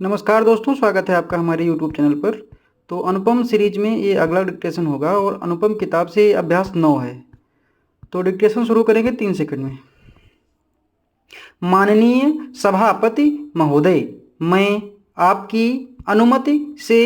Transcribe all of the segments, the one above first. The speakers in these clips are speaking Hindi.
नमस्कार दोस्तों, स्वागत है आपका हमारे यूट्यूब चैनल पर। तो अनुपम सीरीज में ये अगला डिक्टेशन होगा और अनुपम किताब से अभ्यास 9 है। तो डिक्टेशन शुरू करेंगे 3 सेकंड में। माननीय सभापति महोदय, मैं आपकी अनुमति से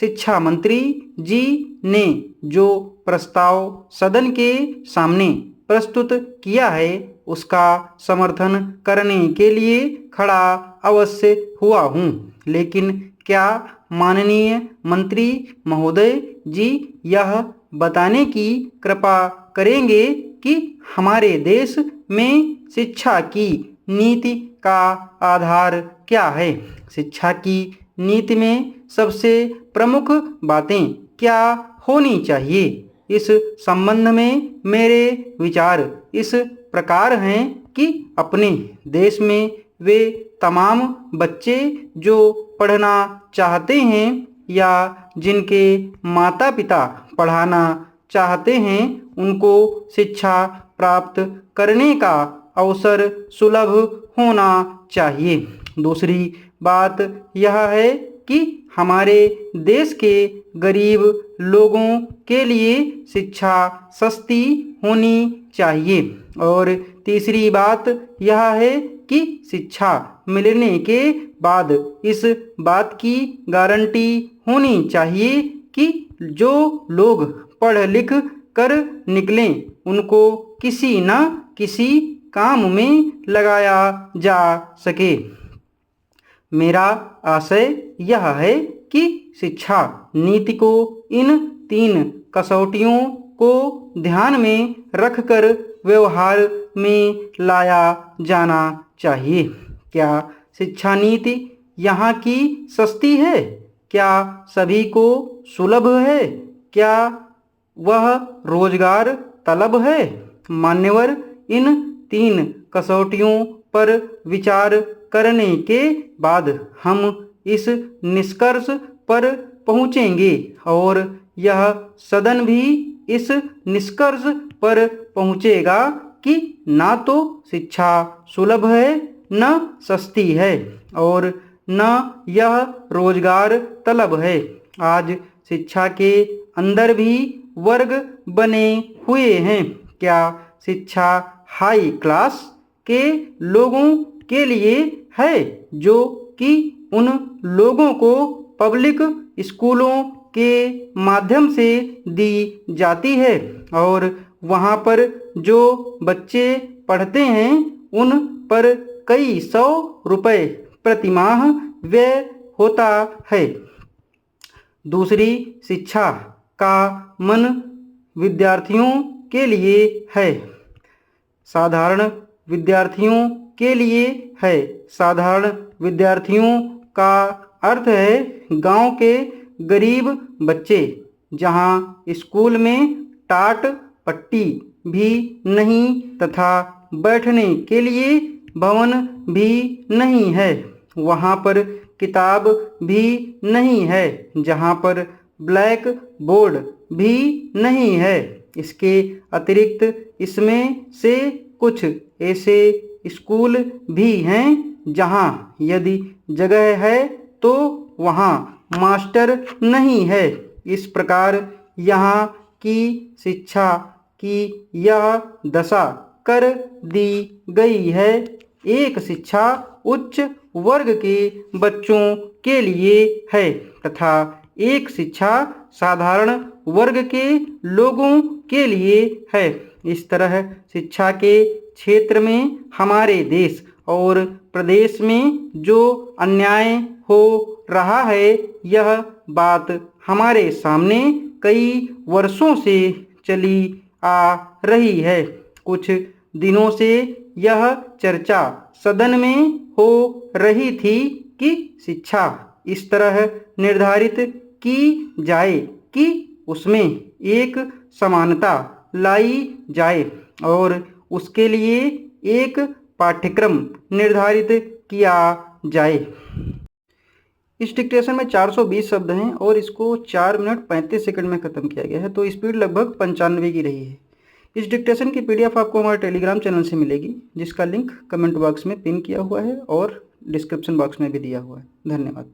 शिक्षा मंत्री जी ने जो प्रस्ताव सदन के सामने प्रस्तुत किया है उसका समर्थन करने के लिए खड़ा अवश्य हुआ हूँ, लेकिन क्या माननीय मंत्री महोदय जी यह बताने की कृपा करेंगे कि हमारे देश में शिक्षा की नीति का आधार क्या है? शिक्षा की नीति में सबसे प्रमुख बातें क्या होनी चाहिए? इस संबंध में मेरे विचार इस प्रकार हैं कि अपने देश में वे तमाम बच्चे जो पढ़ना चाहते हैं या जिनके माता पिता पढ़ाना चाहते हैं उनको शिक्षा प्राप्त करने का अवसर सुलभ होना चाहिए। दूसरी बात यह है कि हमारे देश के गरीब लोगों के लिए शिक्षा सस्ती होनी चाहिए। और तीसरी बात यह है कि शिक्षा मिलने के बाद इस बात की गारंटी होनी चाहिए कि जो लोग पढ़ लिख कर निकलें उनको किसी न किसी काम में लगाया जा सके। मेरा आशय यह है कि शिक्षा नीति को इन 3 कसौटियों को ध्यान में रखकर व्यवहार में लाया जाना चाहिए। क्या शिक्षा नीति यहाँ की सस्ती है? क्या सभी को सुलभ है? क्या वह रोजगार तलब है? मान्यवर, इन 3 कसौटियों पर विचार करने के बाद हम इस निष्कर्ष पर पहुँचेंगे और यह सदन भी इस निष्कर्ष पर पहुँचेगा कि ना तो शिक्षा सुलभ है न सस्ती है और न यह रोजगार तलब है। आज शिक्षा के अंदर भी वर्ग बने हुए हैं। क्या शिक्षा हाई क्लास के लोगों के लिए है जो कि उन लोगों को पब्लिक स्कूलों के माध्यम से दी जाती है और वहाँ पर जो बच्चे पढ़ते हैं उन पर कई 100 रुपये प्रतिमाह व्यय होता है। दूसरी शिक्षा का मन विद्यार्थियों के लिए है, साधारण विद्यार्थियों के लिए है। साधारण विद्यार्थियों का अर्थ है गांव के गरीब बच्चे जहां स्कूल में टाट पट्टी भी नहीं तथा बैठने के लिए भवन भी नहीं है, वहां पर किताब भी नहीं है, जहां पर ब्लैक बोर्ड भी नहीं है। इसके अतिरिक्त इसमें से कुछ ऐसे स्कूल भी हैं जहां यदि जगह है तो वहां मास्टर नहीं है। इस प्रकार यहाँ की शिक्षा की यह दशा कर दी गई है। एक शिक्षा उच्च वर्ग के बच्चों के लिए है तथा एक शिक्षा साधारण वर्ग के लोगों के लिए है। इस तरह शिक्षा के क्षेत्र में हमारे देश और प्रदेश में जो अन्याय हो रहा है यह बात हमारे सामने कई वर्षों से चली आ रही है। कुछ दिनों से यह चर्चा सदन में हो रही थी कि शिक्षा इस तरह निर्धारित की जाए कि उसमें एक समानता लाई जाए और उसके लिए एक पाठ्यक्रम निर्धारित किया जाए। इस डिक्टेशन में 420 शब्द हैं और इसको 4 मिनट 35 सेकंड में ख़त्म किया गया है, तो स्पीड लगभग 95 की रही है। इस डिक्टेशन की PDF आपको हमारे टेलीग्राम चैनल से मिलेगी, जिसका लिंक कमेंट बॉक्स में पिन किया हुआ है और डिस्क्रिप्शन बॉक्स में भी दिया हुआ है। धन्यवाद।